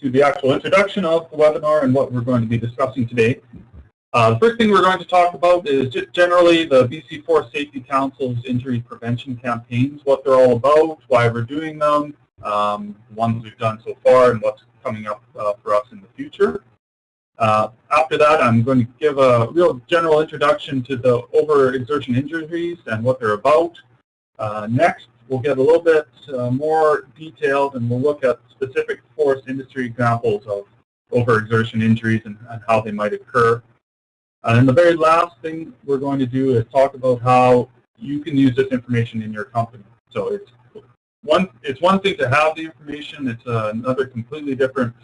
to the actual introduction of the webinar and what we're going to be discussing today. The first thing we're going to talk about is just generally the BC Forest Safety Council's injury prevention campaigns, what they're all about, why we're doing them, ones we've done so far, and what's coming up for us in the future. After that, I'm going to give a real general introduction to the overexertion injuries and what they're about. Next, we'll get a little bit more detailed, and we'll look at specific forest industry examples of overexertion injuries and how they might occur. And the very last thing we're going to do is talk about how you can use this information in your company. So it's one thing to have the information, it's another completely different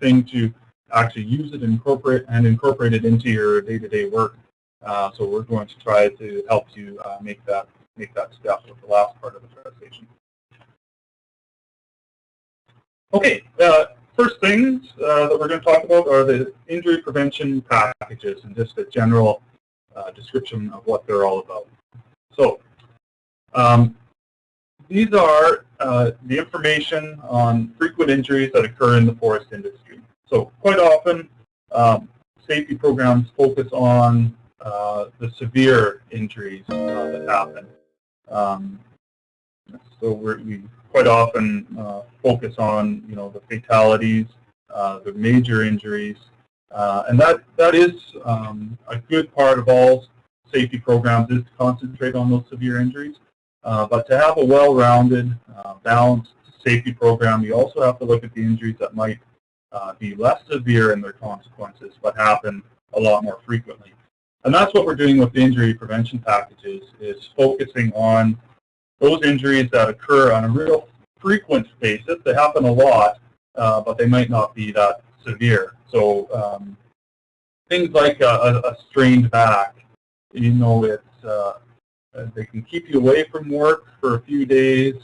thing to actually use it and incorporate it into your day-to-day work. So we're going to try to help you make that step with the last part of the presentation. Okay, first things that we're going to talk about are the injury prevention packages and just a general description of what they're all about. So these are the information on frequent injuries that occur in the forest industry. So quite often, safety programs focus on the severe injuries that happen. So we quite often focus on, the fatalities, the major injuries, and that is a good part of all safety programs, is to concentrate on those severe injuries. But to have a well-rounded, balanced safety program, you also have to look at the injuries that might be less severe in their consequences, but happen a lot more frequently. And that's what we're doing with the injury prevention packages, is focusing on those injuries that occur on a real frequent basis. They happen a lot, but they might not be that severe. So things like a strained back, it's they can keep you away from work for a few days.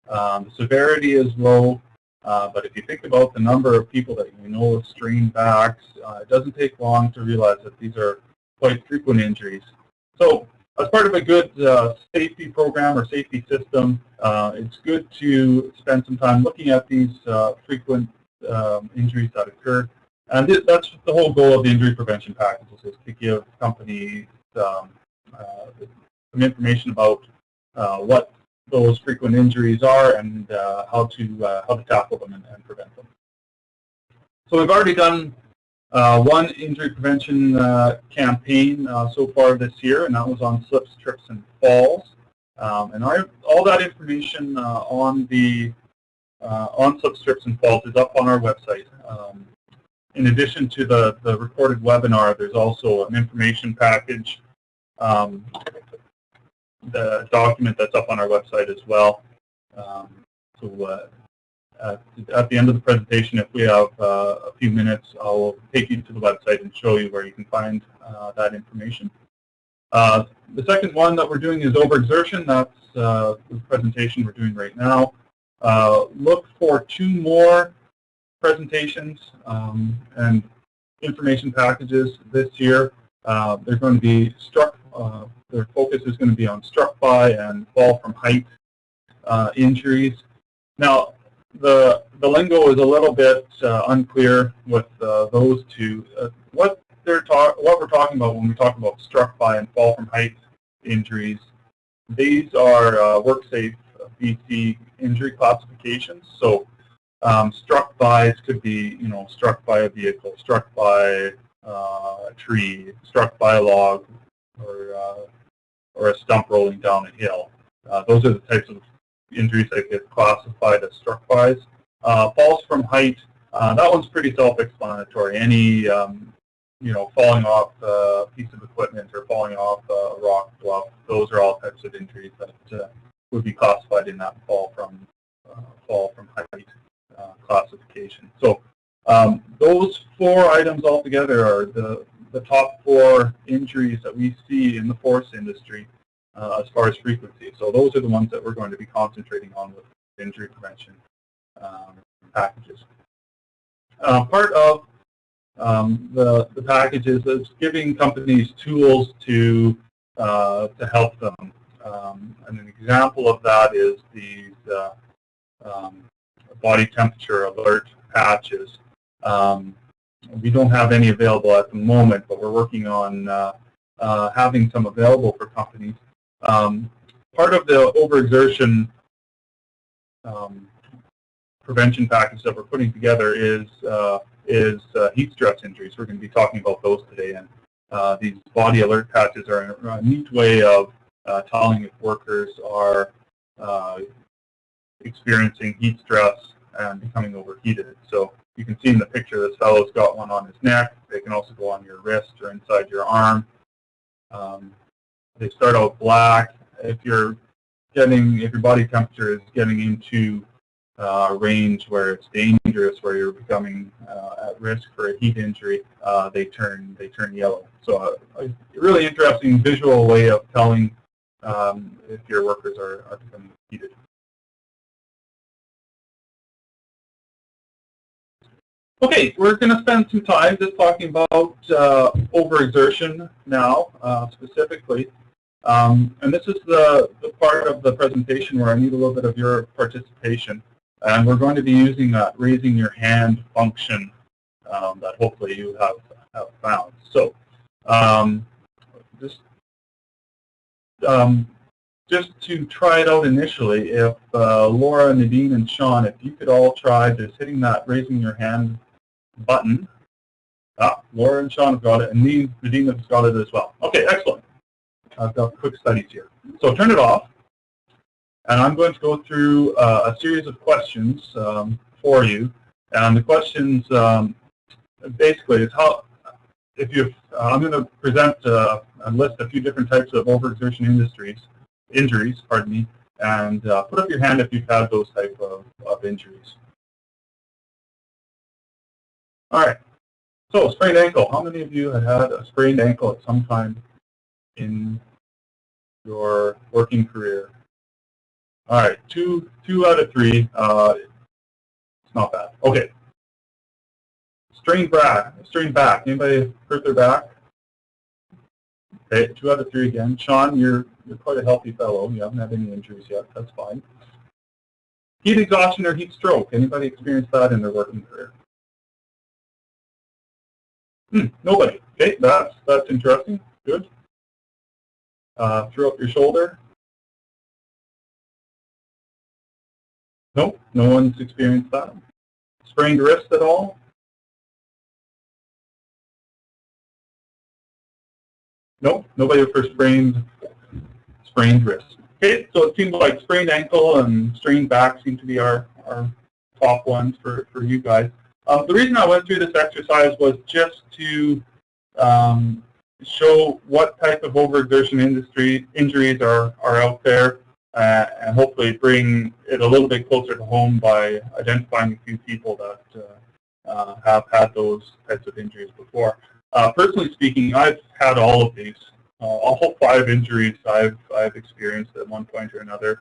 The severity is low, but if you think about the number of people that with strained backs, it doesn't take long to realize that these are quite frequent injuries. So as part of a good safety program or safety system, it's good to spend some time looking at these frequent injuries that occur. And that's the whole goal of the injury prevention packages, is to give companies some information about what those frequent injuries are and how to tackle them and prevent them. So we've already done one injury prevention campaign so far this year, and that was on slips, trips, and falls. And all that information on slips, trips, and falls is up on our website. In addition to the recorded webinar, there's also an information package, the document that's up on our website as well. At the end of the presentation, if we have a few minutes, I'll take you to the website and show you where you can find that information. The second one that we're doing is overexertion. That's the presentation we're doing right now. Look for 2 more presentations and information packages this year. They're going to be their focus is going to be on struck by and fall from height injuries. Now, the lingo is a little bit unclear with those two. What we're talking about when we talk about struck by and fall from height injuries, these are WorkSafe BC injury classifications. So struck bys could be, struck by a vehicle, struck by a tree, struck by a log, or a stump rolling down a hill. Those are the types of injuries that get classified as struck bys. Falls from height, that one's pretty self-explanatory. Any, falling off a piece of equipment or falling off a rock bluff, those are all types of injuries that would be classified in that fall from height classification. So those 4 items altogether are the top 4 injuries that we see in the forest industry as far as frequency. So those are the ones that we're going to be concentrating on with injury prevention packages. Part of the packages is giving companies tools to help them. And an example of that is these body temperature alert patches. We don't have any available at the moment, but we're working on having some available for companies. Part of the overexertion prevention package that we're putting together is heat stress injuries. We're going to be talking about those today, and these body alert patches are a neat way of telling if workers are experiencing heat stress and becoming overheated. So you can see in the picture this fellow's got one on his neck. They can also go on your wrist or inside your arm. They start out black. If your body temperature is getting into a range where it's dangerous, where you're becoming at risk for a heat injury, they turn yellow. So a really interesting visual way of telling if your workers are becoming heated. Okay, we're going to spend some time just talking about overexertion now, specifically. And this is the part of the presentation where I need a little bit of your participation. And we're going to be using that raising your hand function that hopefully you have found. So just to try it out initially, if Laura, Nadine, and Sean, if you could all try just hitting that raising your hand button. Laura and Sean have got it, and Nadine has got it as well. Okay, excellent. I've got quick studies here. So turn it off, and I'm going to go through a series of questions for you. And the questions basically is how, I'm going to present and list a few different types of overexertion injuries, pardon me, and put up your hand if you've had those type of injuries. All right. So sprained ankle. How many of you had had a sprained ankle at some time in your working career? All right, two out of three. It's not bad. Okay. Strained back. Anybody hurt their back? Okay, 2 out of 3 again. Sean, you're quite a healthy fellow. You haven't had any injuries yet. That's fine. Heat exhaustion or heat stroke. Anybody experienced that in their working career? Nobody. Okay, that's interesting. Good. Throw up your shoulder. Nope, no one's experienced that. Sprained wrist at all? Nope, nobody for sprained wrist. Okay, so it seems like sprained ankle and strained back seem to be our top ones for you guys. The reason I went through this exercise was just to show what type of overexertion injuries are out there, and hopefully bring it a little bit closer to home by identifying a few people that have had those types of injuries before. Personally speaking, I've had all of these. All 5 injuries I've experienced at one point or another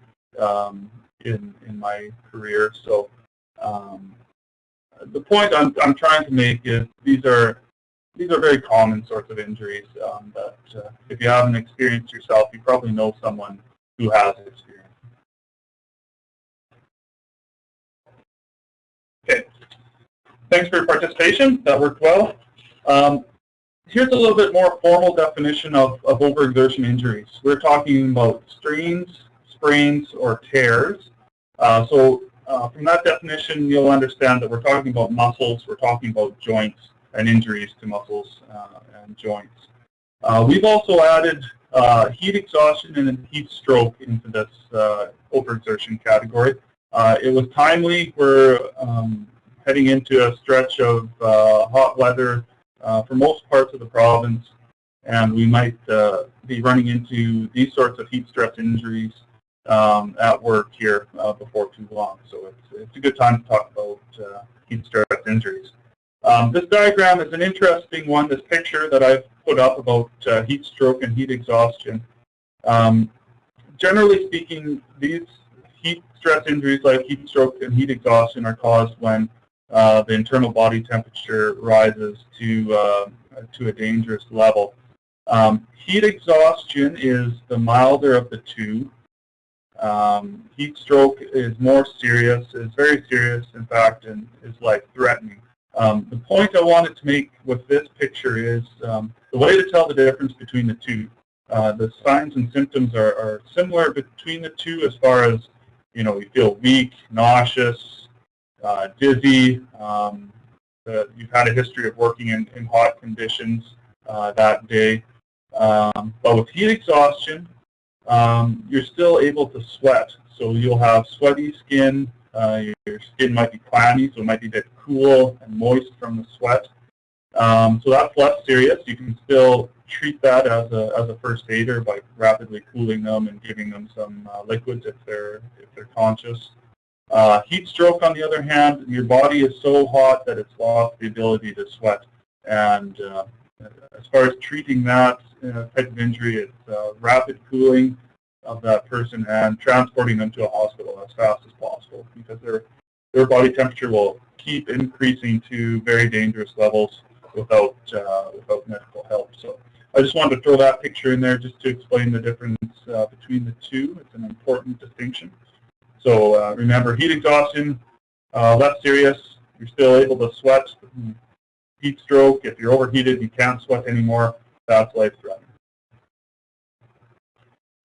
in my career. So the point I'm trying to make is these are very common sorts of injuries that if you haven't experienced yourself, you probably know someone who has experienced. Okay, thanks for your participation. That worked well. Here's a little bit more formal definition of overexertion injuries. We're talking about strains, sprains, or tears. From that definition, you'll understand that we're talking about muscles, we're talking about joints, and injuries to muscles and joints. We've also added heat exhaustion and heat stroke into this overexertion category. It was timely. We're heading into a stretch of hot weather for most parts of the province, and we might be running into these sorts of heat stress injuries at work here before too long. So it's a good time to talk about heat stress injuries. This diagram is an interesting one, this picture that I've put up about heat stroke and heat exhaustion. Generally speaking, these heat stress injuries like heat stroke and heat exhaustion are caused when the internal body temperature rises to a dangerous level. Heat exhaustion is the milder of the two. Heat stroke is more serious, is very serious, in fact, and is life-threatening. The point I wanted to make with this picture is the way to tell the difference between the two. The signs and symptoms are similar between the two as far as, you feel weak, nauseous, dizzy, you've had a history of working in hot conditions that day. But with heat exhaustion, you're still able to sweat. So you'll have sweaty skin. Your skin might be clammy, so it might be a bit cool and moist from the sweat. So that's less serious. You can still treat that as a first aider by rapidly cooling them and giving them some liquids if they're conscious. Heat stroke, on the other hand, your body is so hot that it's lost the ability to sweat. And as far as treating that type of injury, it's rapid cooling of that person and transporting them to a hospital as fast as possible, because their body temperature will keep increasing to very dangerous levels without medical help. So I just wanted to throw that picture in there just to explain the difference between the two. It's an important distinction. So remember, heat exhaustion, less serious. You're still able to sweat. Heat stroke, if you're overheated, you can't sweat anymore. That's life-threatening.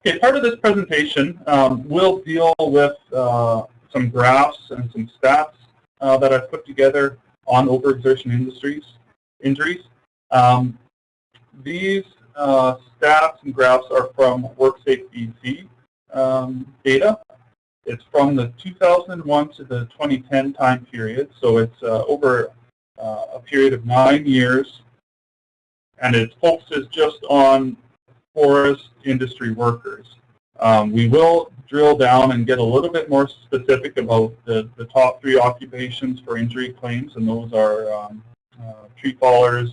Okay, part of this presentation will deal with some graphs and some stats that I've put together on overexertion injuries. These stats and graphs are from WorkSafe BC data. It's from the 2001 to the 2010 time period, so it's over a period of 9 years, and it focuses just on forest industry workers. We will drill down and get a little bit more specific about the top 3 occupations for injury claims, and those are tree fallers,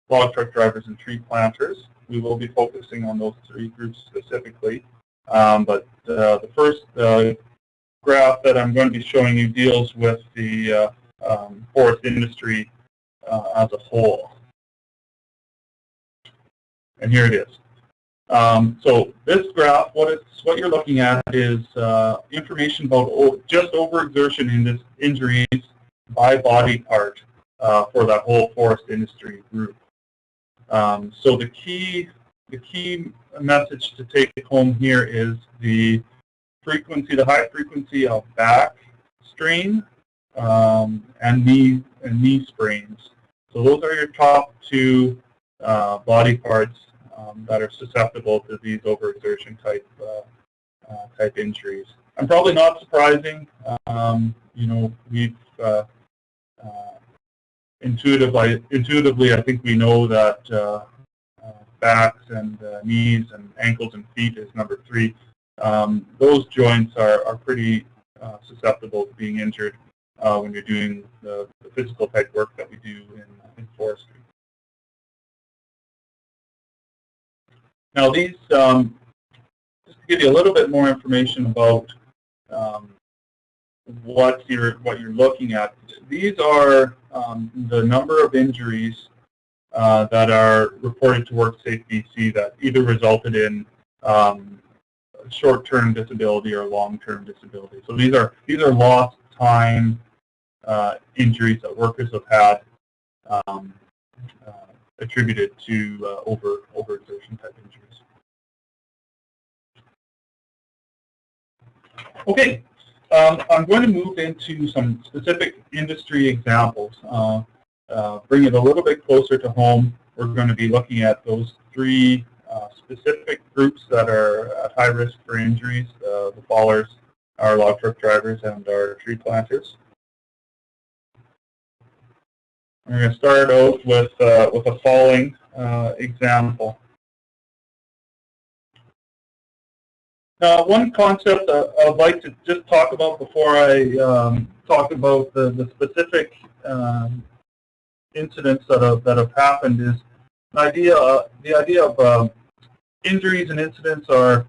log truck drivers, and tree planters. We will be focusing on those 3 groups specifically. But the first graph that I'm going to be showing you deals with the forest industry as a whole. And here it is. So this graph, what you're looking at is information about just overexertion injuries by body part for that whole forest industry group. So the key message to take home here is the high frequency of back strain and knee sprains. So those are your top 2 body parts that are susceptible to these overexertion type injuries. And probably not surprising, we've intuitively, I think we know that backs and knees and ankles and feet is number 3. Those joints are pretty susceptible to being injured when you're doing the physical type work that we do in forestry. Now these, just to give you a little bit more information about what you're looking at, these are the number of injuries that are reported to WorkSafe BC that either resulted in short-term disability or long-term disability. So these are lost time injuries that workers have had attributed to overexertion type injuries. Okay, I'm going to move into some specific industry examples. Bring it a little bit closer to home. We're going to be looking at those 3 specific groups that are at high risk for injuries: the fallers, our log truck drivers, and our tree planters. We're going to start out with a falling example. Now, one concept I'd like to just talk about before I talk about the specific incidents that have happened is the idea of injuries and incidents are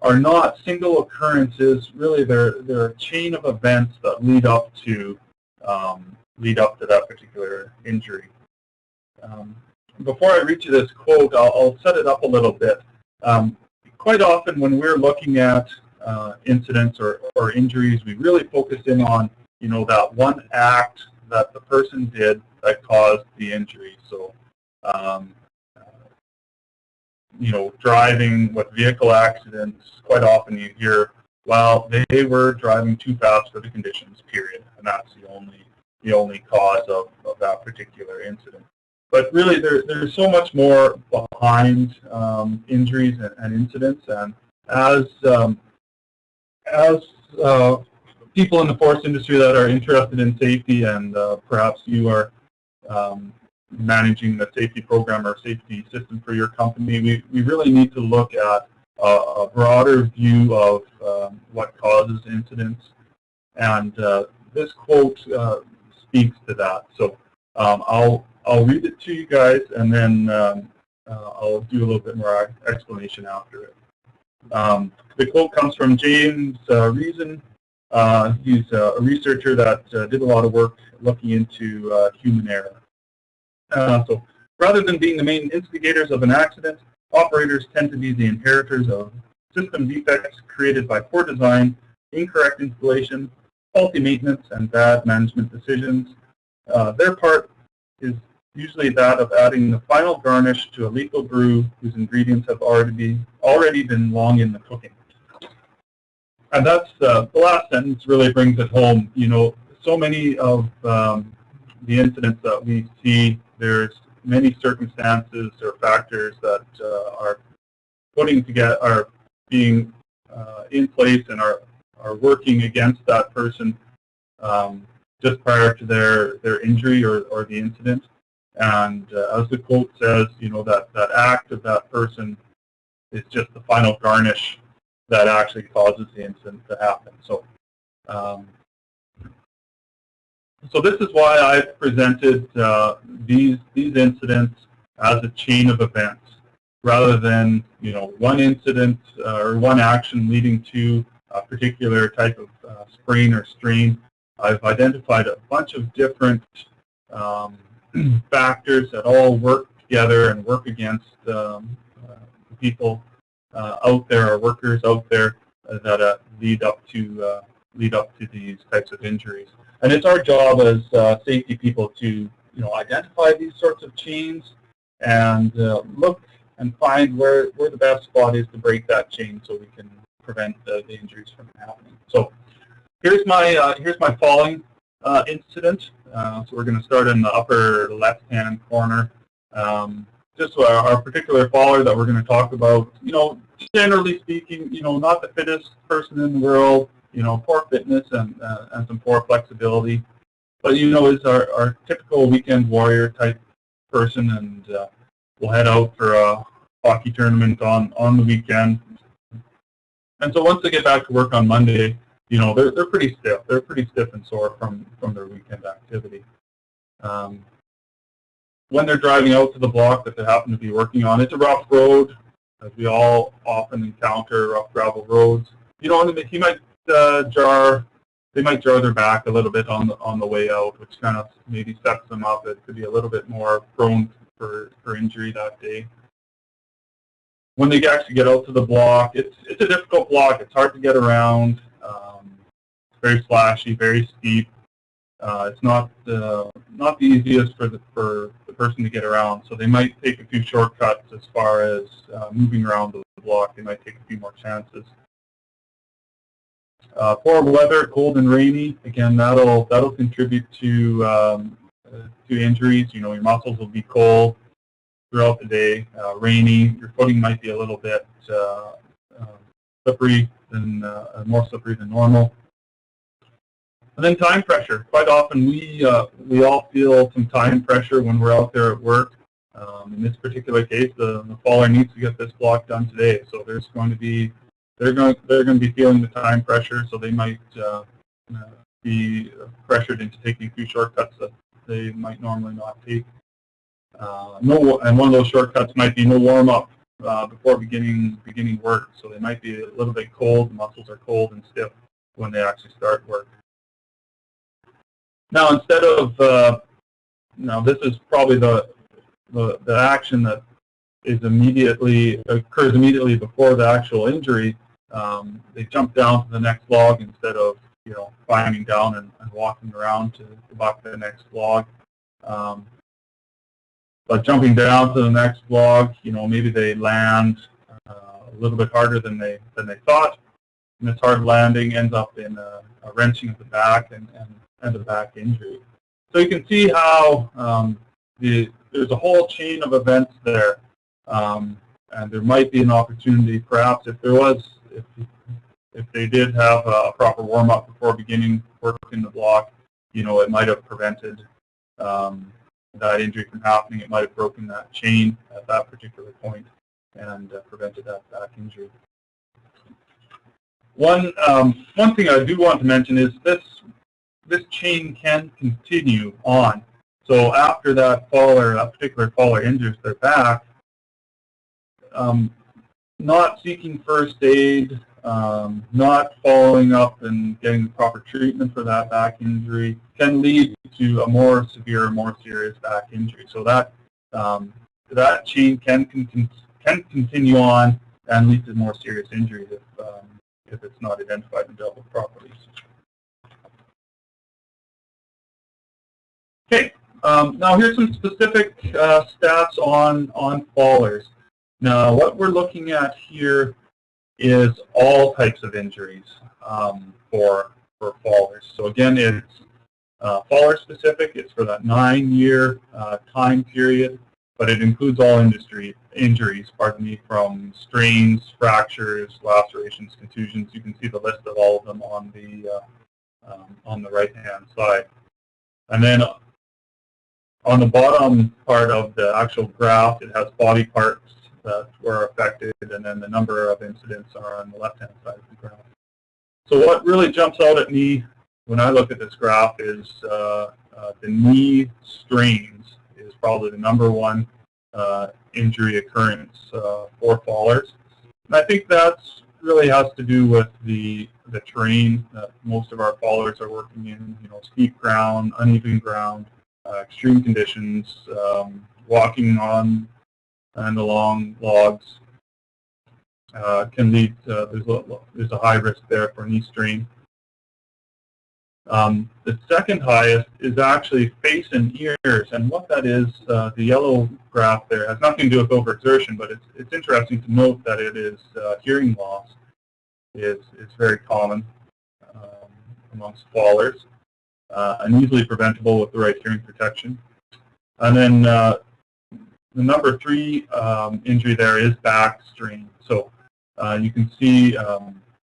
not single occurrences. Really, they're a chain of events that lead up to that particular injury. Before I read you this quote, I'll set it up a little bit. Quite often when we're looking at incidents or injuries, we really focus in on, you know, that one act that the person did that caused the injury. So, you know, driving with vehicle accidents, quite often you hear, well, they were driving too fast for the conditions, period, and that's the only cause of that particular incident. But really, there's so much more behind injuries and incidents, and as people in the forest industry that are interested in safety, and perhaps you are managing the safety program or safety system for your company, we really need to look at a broader view of what causes incidents, and this quote speaks to that. So I'll read it to you guys, and then I'll do a little bit more explanation after it. The quote comes from James Reason. He's a researcher that did a lot of work looking into human error. So rather than being the main instigators of an accident, operators tend to be the inheritors of system defects created by poor design, incorrect installation, faulty maintenance, and bad management decisions. Their part is usually that of adding the final garnish to a lethal brew whose ingredients have already been long in the cooking. And that's the last sentence really brings it home. You know, so many of the incidents that we see, there's many circumstances or factors that are being in place and are working against that person just prior to their injury or the incident. And as the quote says, you know, that act of that person is just the final garnish that actually causes the incident to happen. So, so this is why I've presented these incidents as a chain of events, rather than, you know, one incident or one action leading to a particular type of sprain or strain. I've identified a bunch of different factors that all work together and work against people out there, or workers out there that lead up to these types of injuries. And it's our job as safety people to, you know, identify these sorts of chains and look and find where the best spot is to break that chain, so we can prevent the injuries from happening. So here's my falling incident. So we're going to start in the upper left-hand corner. Just our particular faller that we're going to talk about, you know, generally speaking, you know, not the fittest person in the world, you know, poor fitness and some poor flexibility, but, you know, is our typical weekend warrior type person, and we'll head out for a hockey tournament on the weekend. And so once they get back to work on Monday, you know, they're pretty stiff. They're pretty stiff and sore from their weekend activity. When they're driving out to the block that they happen to be working on, it's a rough road, as we all often encounter rough gravel roads. You know, and they might jar their back a little bit on the way out, which kind of maybe sets them up. It could be a little bit more prone for injury that day. When they actually get out to the block, it's a difficult block. It's hard to get around. It's very slashy, very steep. It's not the easiest for the person to get around. So they might take a few shortcuts as far as moving around the block. They might take a few more chances. Poor weather, cold and rainy. Again, that'll contribute to injuries. You know, your muscles will be cold throughout the day. Rainy, your footing might be a little bit slippery, more slippery than normal. And then time pressure. Quite often we all feel some time pressure when we're out there at work. In this particular case, the faller needs to get this block done today, so they're going to be feeling the time pressure, so they might be pressured into taking a few shortcuts that they might normally not take. And one of those shortcuts might be no warm up before beginning work, so they might be a little bit cold. The muscles are cold and stiff when they actually start work. Now, instead of now, this is probably the action that occurs immediately before the actual injury. they jump down to the next log instead of climbing down and walking around to buck the next log. But jumping down to the next log, maybe they land a little bit harder than they thought, and this hard landing ends up in a wrenching of the back and a back injury. So you can see how there's a whole chain of events there, and there might be an opportunity, perhaps, if they did have a proper warm-up before beginning work in the block, it might have prevented that injury from happening. It might have broken that chain at that particular point and prevented that back injury. One thing I do want to mention is this chain can continue on. So after that particular faller injures their back, not seeking first aid, not following up and getting the proper treatment for that back injury can lead to a more severe, more serious back injury. So that chain can continue on and lead to more serious injuries if it's not identified and dealt with properly. Okay, now here's some specific stats on fallers. Now what we're looking at here is all types of injuries for fallers. So again, it's faller specific. It's for that 9-year time period, but it includes all injuries, from strains, fractures, lacerations, contusions. You can see the list of all of them on the right-hand side. And then on the bottom part of the actual graph, it has body parts that were affected, and then the number of incidents are on the left-hand side of the graph. So what really jumps out at me when I look at this graph is the knee strains is probably the #1 injury occurrence for fallers. And I think that really has to do with the terrain that most of our fallers are working in, steep ground, uneven ground, extreme conditions, walking on and along logs can lead to, there's a high risk there for knee strain. The second highest is actually face and ears, and what that is, the yellow graph there has nothing to do with overexertion, but it's interesting to note that it is hearing loss is very common amongst fallers and easily preventable with the right hearing protection. And then the #3 injury there is back strain. So you can see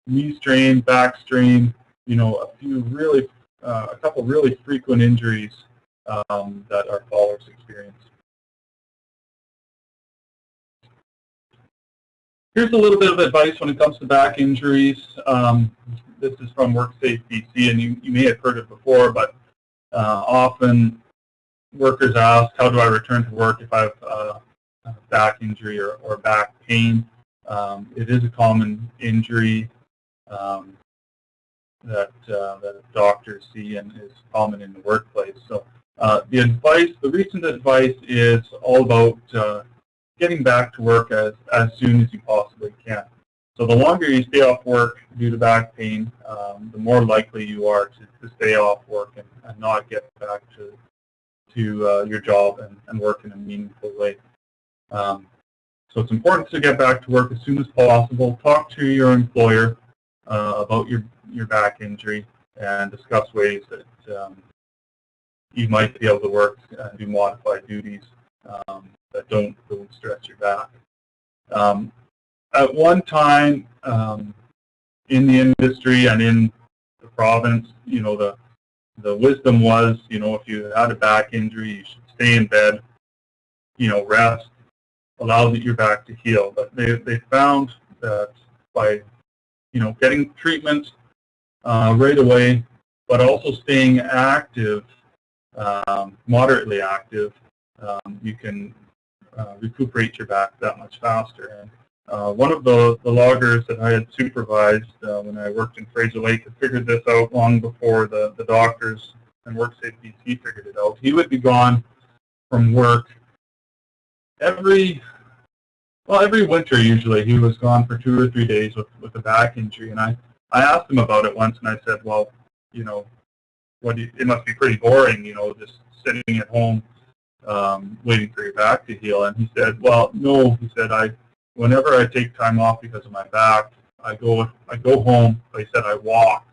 knee strain, back strain, a couple really frequent injuries that our fallers experience. Here's a little bit of advice when it comes to back injuries. This is from WorkSafe BC, and you may have heard it before, but often workers ask, how do I return to work if I have a back injury or back pain? It is a common injury that doctors see and is common in the workplace. So the recent advice is all about getting back to work as soon as you possibly can. So the longer you stay off work due to back pain, the more likely you are to stay off work and not get back to your job and work in a meaningful way. So it's important to get back to work as soon as possible. Talk to your employer about your back injury and discuss ways that you might be able to work and do modified duties that don't stress your back. At one time in the industry and in the province, the wisdom was, if you had a back injury, you should stay in bed, rest, allows your back to heal. But they found that by, getting treatment right away, but also staying active, moderately active, you can recuperate your back that much faster. And one of the loggers that I had supervised when I worked in Fraser Lake had figured this out long before the doctors and WorkSafe BC figured it out. He would be gone from work every Well, every winter usually he was gone for 2 or 3 days with a back injury, and I asked him about it once, and I said, well, you know, it must be pretty boring, you know, just sitting at home waiting for your back to heal. And he said, well, no, he said, whenever I take time off because of my back, I go home, but he said I walk.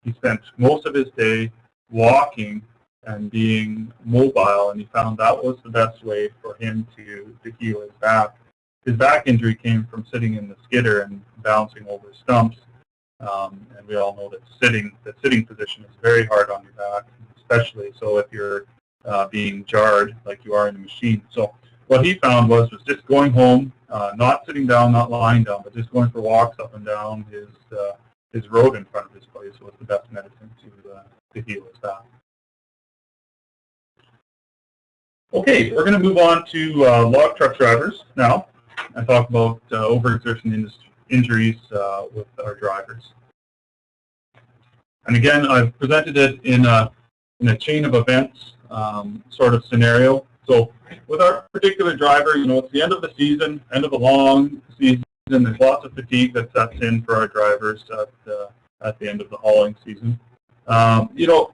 He spent most of his day walking and being mobile, and he found that was the best way for him to heal his back. His back injury came from sitting in the skidder and bouncing over stumps, and we all know that sitting position is very hard on your back, especially so if you're being jarred like you are in a machine. So what he found was just going home, not sitting down, not lying down, but just going for walks up and down his road in front of his place was the best medicine to heal his back. Okay, we're going to move on to log truck drivers now and talk about overexertion injuries with our drivers. And again, I've presented it in a chain of events sort of scenario. So with our particular driver, you know, it's the end of the season, end of a long season. There's lots of fatigue that sets in for our drivers at the end of the hauling season. You know,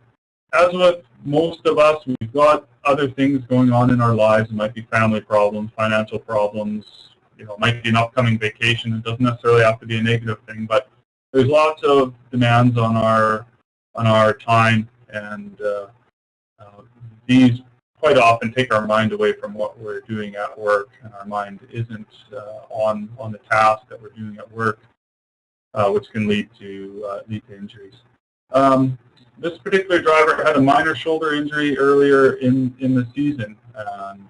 as with most of us, we've got other things going on in our lives. It might be family problems, financial problems. You know, it might be an upcoming vacation. It doesn't necessarily have to be a negative thing, but there's lots of demands on our time, and these quite often take our mind away from what we're doing at work, and our mind isn't on the task that we're doing at work, which can lead to injuries. This particular driver had a minor shoulder injury earlier in the season and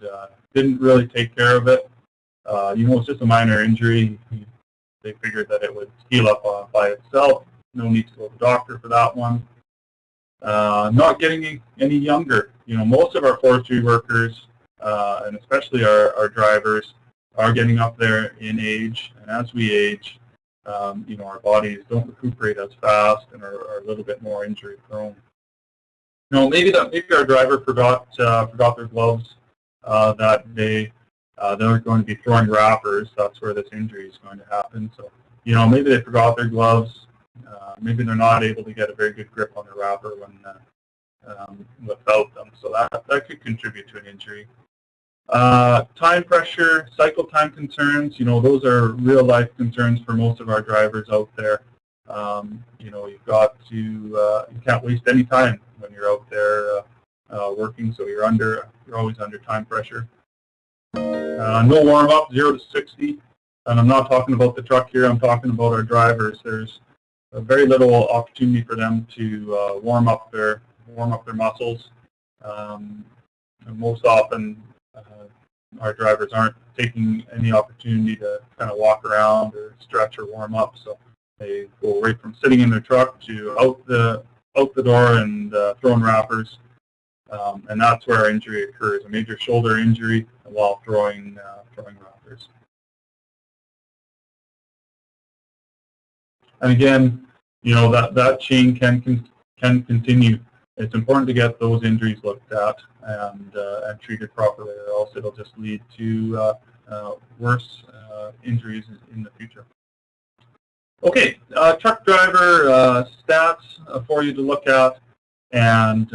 didn't really take care of it. You know, it's just a minor injury. They figured that it would heal up by itself. No need to go to the doctor for that one. Not getting any younger. You know, most of our forestry workers, and especially our drivers, are getting up there in age. And as we age, you know, our bodies don't recuperate as fast and are a little bit more injury prone. You know, maybe our driver forgot their gloves that day. They're going to be throwing wrappers. That's where this injury is going to happen. So, you know, maybe they forgot their gloves. Maybe they're not able to get a very good grip on the wrapper without them. So that could contribute to an injury. Time pressure, cycle time concerns, you know, those are real life concerns for most of our drivers out there. You know, you've got to, you can't waste any time when you're out there working, so you're always under time pressure. No warm up, 0 to 60, and I'm not talking about the truck here, I'm talking about our drivers. There's very little opportunity for them to warm up their muscles. And most often, our drivers aren't taking any opportunity to kind of walk around or stretch or warm up, so they go right from sitting in their truck to out the door and throwing wrappers, and that's where our injury occurs, a major shoulder injury while throwing wrappers. And again, you know, that chain can continue. It's important to get those injuries looked at and treated properly, or else it'll just lead to worse injuries in the future. Okay, truck driver stats for you to look at, and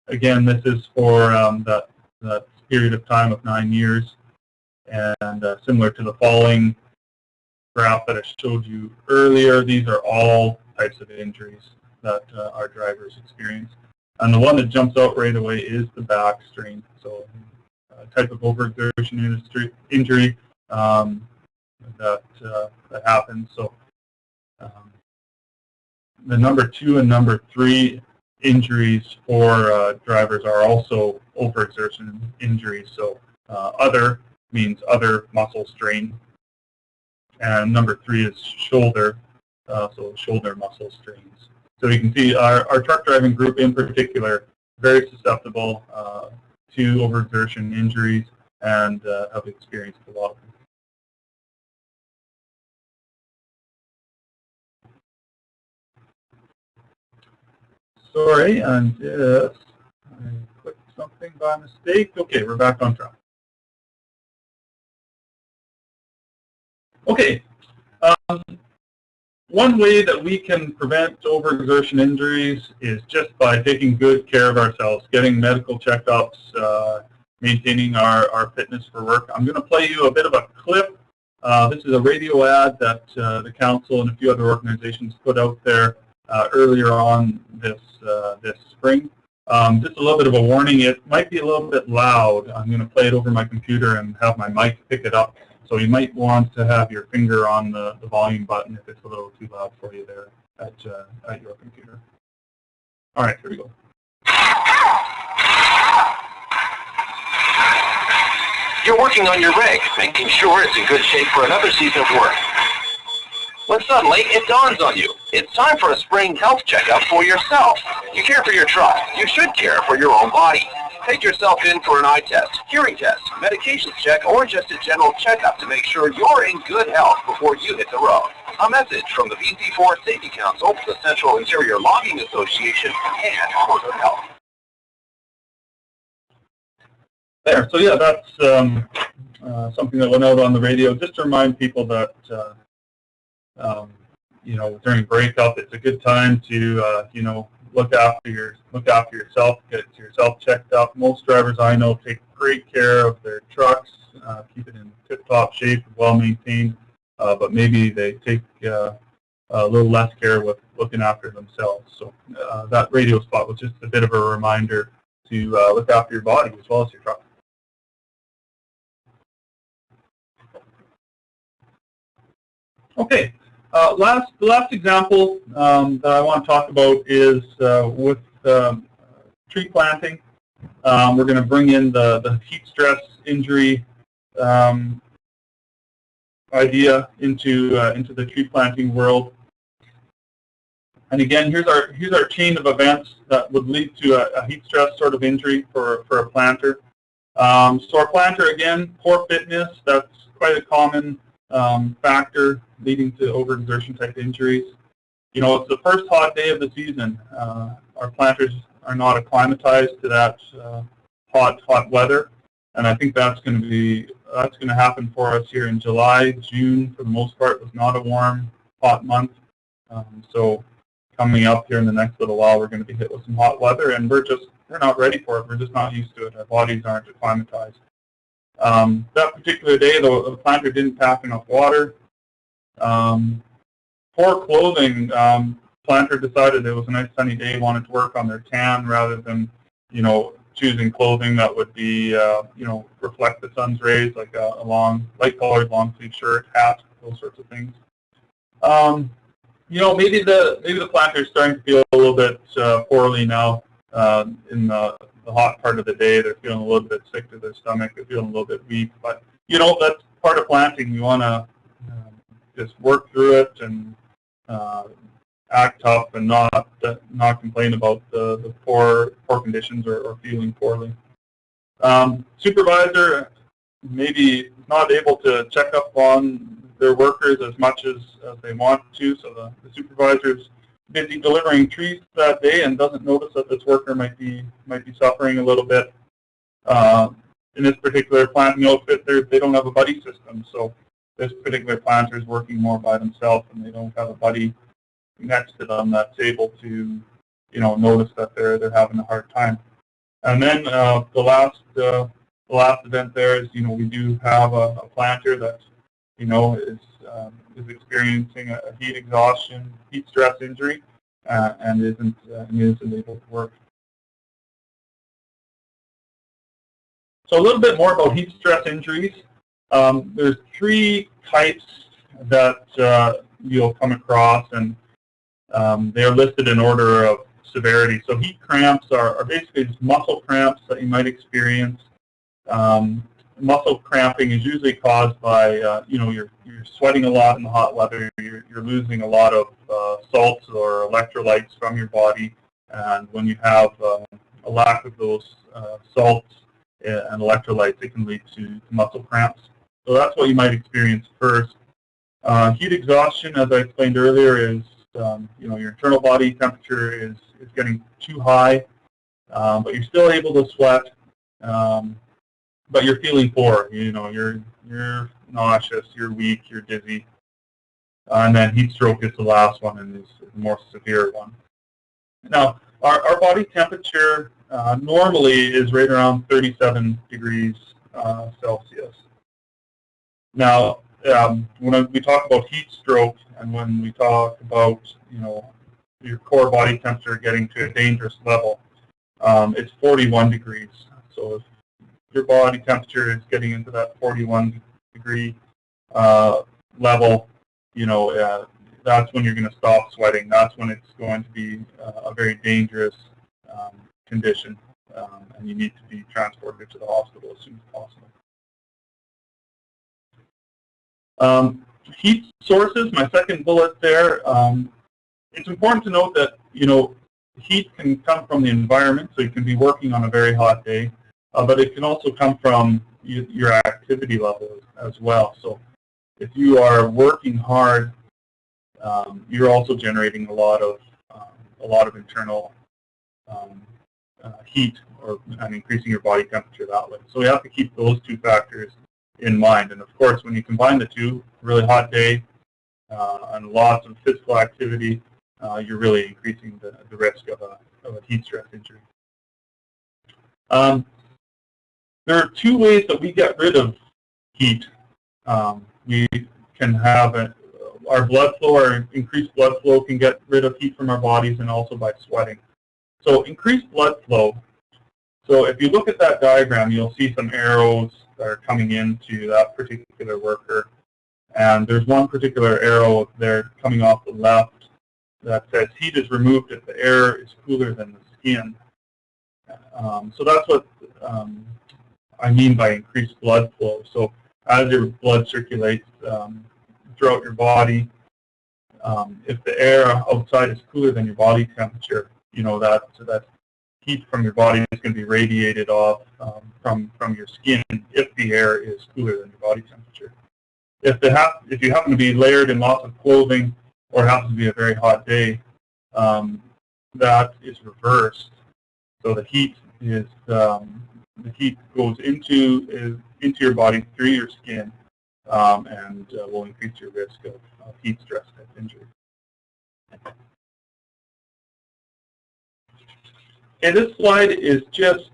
again, this is for that period of time of 9 years, and similar to the following graph that I showed you earlier, these are all types of injuries that our drivers experience. And the one that jumps out right away is the back strain. So a type of overexertion injury that happens. So the number 2 and number 3 injuries for drivers are also overexertion injuries. So other means other muscle strain. And number 3 is shoulder, so shoulder muscle strains. So you can see our truck driving group in particular, very susceptible to overexertion injuries and have experienced a lot of them. Sorry, I clicked something by mistake. Okay, we're back on track. Okay. One way that we can prevent overexertion injuries is just by taking good care of ourselves, getting medical checkups, maintaining our fitness for work. I'm going to play you a bit of a clip. This is a radio ad that the council and a few other organizations put out there earlier on this spring. Just a little bit of a warning, it might be a little bit loud. I'm going to play it over my computer and have my mic pick it up. So you might want to have your finger on the volume button if it's a little too loud for you there at your computer. All right, here we go. You're working on your rig, making sure it's in good shape for another season of work. When suddenly it dawns on you, it's time for a spring health checkup for yourself. You care for your truck. You should care for your own body. Take yourself in for an eye test, hearing test, medications check, or just a general checkup to make sure you're in good health before you hit the road. A message from the BC Forest Safety Council, the Central Interior Logging Association, and Board of Health. There. So yeah, that's something that went out on the radio just to remind people that you know, during breakup, it's a good time to you know, look after yourself, get yourself checked up. Most drivers I know take great care of their trucks, keep it in tip-top shape, well maintained, but maybe they take a little less care with looking after themselves. So that radio spot was just a bit of a reminder to look after your body as well as your truck. Okay. The last example that I want to talk about is with tree planting. We're going to bring in the heat stress injury idea into the tree planting world. And again, here's our chain of events that would lead to a heat stress sort of injury for a planter. So our planter, again, poor fitness, that's quite a common factor leading to overexertion type injuries. You know, it's the first hot day of the season. Our planters are not acclimatized to that hot weather, and I think that's going to happen for us here in July. June, for the most part, was not a warm, hot month. So coming up here in the next little while, we're going to be hit with some hot weather, and we're not ready for it. We're just not used to it. Our bodies aren't acclimatized. That particular day, the planter didn't pack enough water. Poor clothing. Planter decided it was a nice sunny day, wanted to work on their tan rather than, you know, choosing clothing that would be, you know, reflect the sun's rays, like a light-colored long-sleeve shirt, hat, those sorts of things. You know, maybe the planter is starting to feel a little bit poorly now in the hot part of the day. They're feeling a little bit sick to their stomach. They're feeling a little bit weak. But, you know, that's part of planting. You want to just work through it and act tough and not complain about the poor conditions or feeling poorly. Supervisor maybe not able to check up on their workers as much as they want to, so the supervisor's busy delivering trees that day and doesn't notice that this worker might be suffering a little bit. In this particular planting outfit, they don't have a buddy system, so this particular planter is working more by themselves, and they don't have a buddy next to them that's able to, you know, notice that they're having a hard time. And then the last event there is, you know, we do have a planter that, you know, is experiencing a heat exhaustion, heat stress injury, and isn't able to work. So a little bit more about heat stress injuries. There's three types that you'll come across, and they are listed in order of severity. So heat cramps are basically just muscle cramps that you might experience. Muscle cramping is usually caused by, you know, you're sweating a lot in the hot weather, you're losing a lot of salts or electrolytes from your body, and when you have a lack of those salts and electrolytes, it can lead to muscle cramps. So that's what you might experience first. Heat exhaustion, as I explained earlier, is you know, your internal body temperature is getting too high, but you're still able to sweat. but you're feeling poor. You're nauseous, you're weak, you're dizzy. And then heat stroke is the last one and is the more severe one. Now, our body temperature normally is right around 37 degrees Celsius. Now, when we talk about heat stroke and when we talk about, your core body temperature getting to a dangerous level, it's 41 degrees. So if your body temperature is getting into that 41 degree level, that's when you're going to stop sweating. That's when it's going to be a very dangerous condition, and you need to be transported to the hospital as soon as possible. Heat sources, my second bullet there. It's important to note that, heat can come from the environment, so you can be working on a very hot day, but it can also come from your activity level as well. So if you are working hard, you're also generating a lot of internal heat and increasing your body temperature that way. So we have to keep those two factors in mind. And of course, when you combine the two, really hot day and lots of physical activity, you're really increasing the risk of a heat stress injury. There are two ways that we get rid of heat. We can have our blood flow, or increased blood flow can get rid of heat from our bodies, and also by sweating. So increased blood flow. So if you look at that diagram, you'll see some arrows that are coming into that particular worker. And there's one particular arrow there coming off the left that says heat is removed if the air is cooler than the skin. So that's what I mean by increased blood flow. So as your blood circulates throughout your body, if the air outside is cooler than your body temperature, that heat from your body is going to be radiated off from your skin if the air is cooler than your body temperature. If you happen to be layered in lots of clothing, or it happens to be a very hot day, that is reversed. So the heat goes into your body through your skin, and will increase your risk of heat stress type injury. Okay, this slide is just,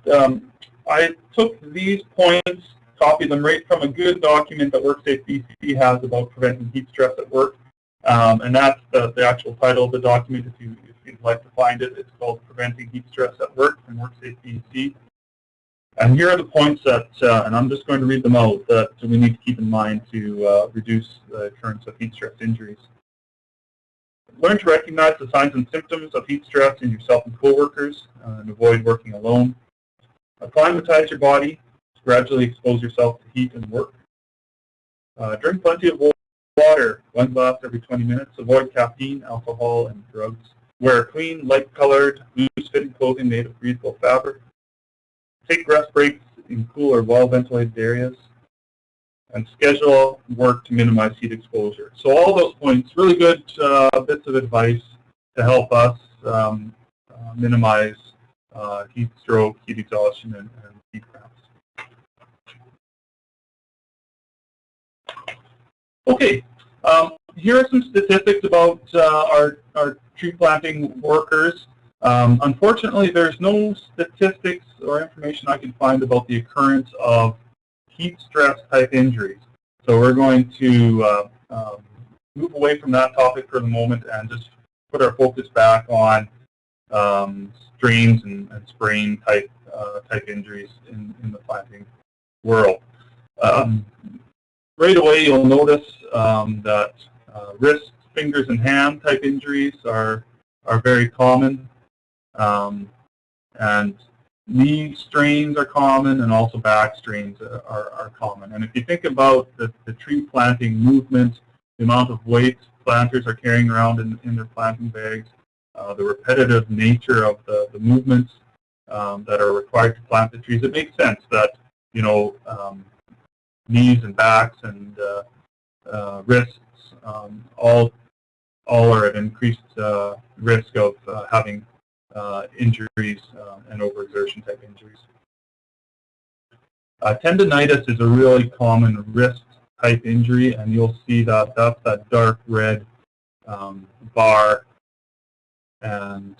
I took these points, copied them right from a good document that WorkSafe BC has about preventing heat stress at work. And that's the actual title of the document. If you'd like to find it, it's called Preventing Heat Stress at Work from WorkSafe BC. And here are the points that, and I'm just going to read them out, that we need to keep in mind to reduce the occurrence of heat stress injuries. Learn to recognize the signs and symptoms of heat stress in yourself and coworkers, and avoid working alone. Acclimatize your body. Gradually expose yourself to heat and work. Drink plenty of water, 1 glass every 20 minutes. Avoid caffeine, alcohol, and drugs. Wear clean, light-colored, loose-fitting clothing made of breathable fabric. Take rest breaks in cool or well-ventilated areas. And schedule work to minimize heat exposure. So all those points, really good bits of advice to help us minimize heat stroke, heat exhaustion, and heat cramps. Okay, here are some statistics about our tree planting workers. Unfortunately, there's no statistics or information I can find about the occurrence of heat stress type injuries. So we're going to move away from that topic for the moment and just put our focus back on strains and sprain type injuries in the planting world. Right away, you'll notice that wrist, fingers, and hand type injuries are very common, and knee strains are common, and also back strains are common. And if you think about the tree planting movement, the amount of weight planters are carrying around in their planting bags, the repetitive nature of the movements that are required to plant the trees, it makes sense that knees and backs and wrists all are at increased risk of having injuries and overexertion type injuries. Tendinitis is a really common wrist-type injury, and you'll see that that's that dark red bar, and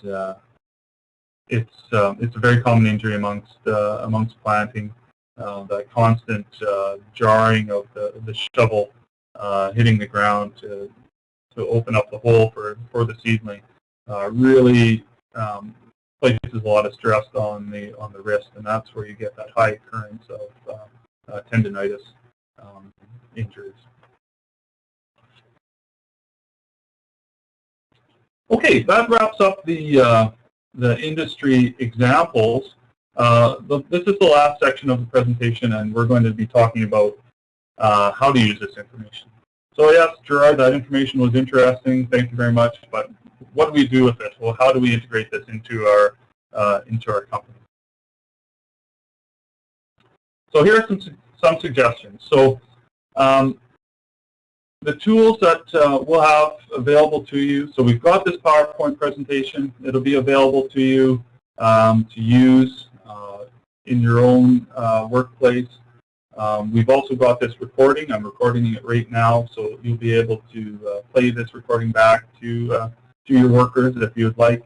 it's a very common injury amongst planting. That constant jarring of the shovel hitting the ground to open up the hole for the seedling really places a lot of stress on the wrist, and that's where you get that high occurrence of tendinitis injuries. Okay, that wraps up the industry examples. This is the last section of the presentation, and we're going to be talking about how to use this information. So yes, Gerard, that information was interesting. Thank you very much. But what do we do with it? Well, how do we integrate this into our company? So here are some suggestions. So the tools that we'll have available to you. So we've got this PowerPoint presentation. It'll be available to you to use in your own workplace. We've also got this recording. I'm recording it right now, so you'll be able to play this recording back to your workers if you'd like.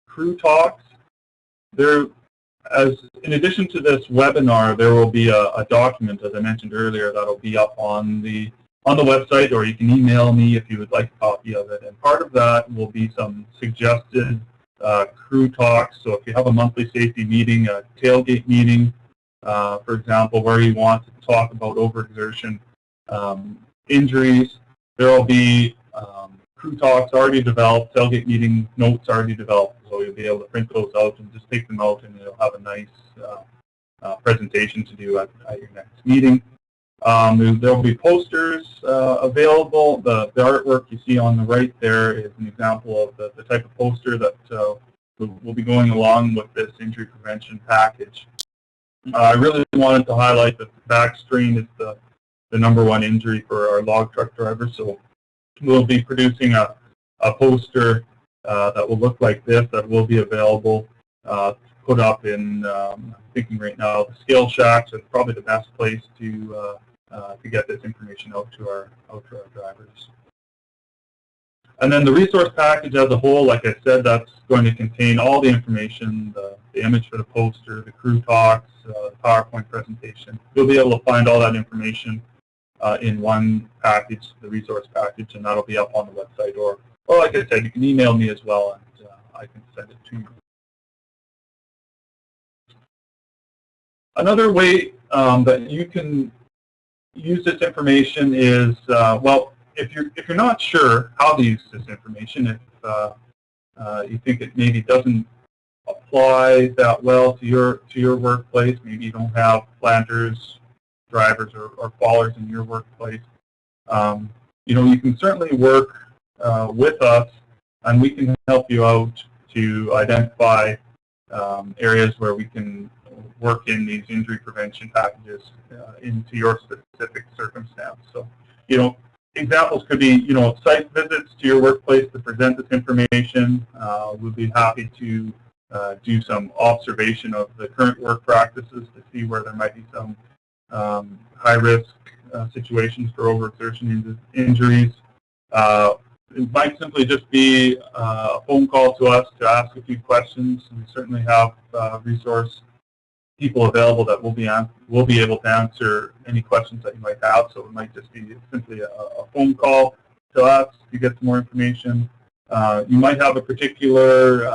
Crew talks. In addition to this webinar, there will be a document, as I mentioned earlier, that'll be up on the website, or you can email me if you would like a copy of it. And part of that will be some suggested crew talks. So if you have a monthly safety meeting, a tailgate meeting, for example, where you want to talk about overexertion injuries, there will be crew talks already developed, tailgate meeting notes already developed, so you'll be able to print those out and just take them out, and you'll have a nice presentation to do at your next meeting. There will be posters available. The artwork you see on the right there is an example of the type of poster that will be going along with this injury prevention package. I really wanted to highlight that the back strain is the #1 injury for our log truck drivers. So we'll be producing a poster that will look like this, that will be available, put up in, I'm thinking right now, the scale shacks is probably the best place to get this information out to our drivers. And then the resource package as a whole, like I said, that's going to contain all the information, the image for the poster, the crew talks, the PowerPoint presentation. You'll be able to find all that information in one package, the resource package, and that'll be up on the website. Or like I said, you can email me as well, and I can send it to you. Another way that you can use this information is, well, if you're not sure how to use this information, if you think it maybe doesn't apply that well to your workplace, maybe you don't have planters, drivers, or fallers in your workplace, you can certainly work with us, and we can help you out to identify areas where we can work in these injury prevention packages into your specific circumstance. So, examples could be, site visits to your workplace to present this information. We'll be happy to do some observation of the current work practices to see where there might be some high-risk situations for overexertion injuries. It might simply just be a phone call to us to ask a few questions. We certainly have resource people available that will be able to answer any questions that you might have. So it might just be simply a phone call to us to get some more information. You might have a particular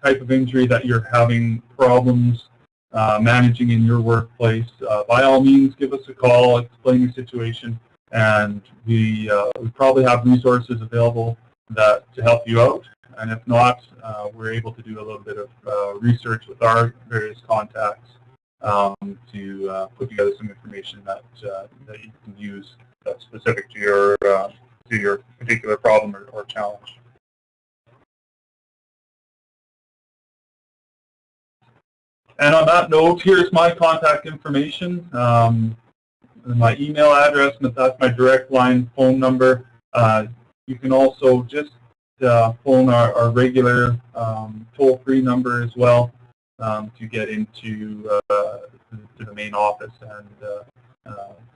type of injury that you're having problems managing in your workplace. By all means, give us a call, explain your situation, and we probably have resources available to help you out. And if not, we're able to do a little bit of research with our various contacts to put together some information that you can use that's specific to your particular problem or challenge. And on that note, here's my contact information, my email address, and that's my direct line phone number. You can also just phone our regular toll-free number as well. to get into to the main office, and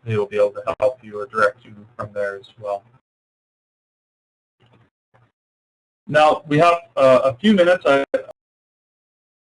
they will be able to help you or direct you from there as well. Now, we have a few minutes.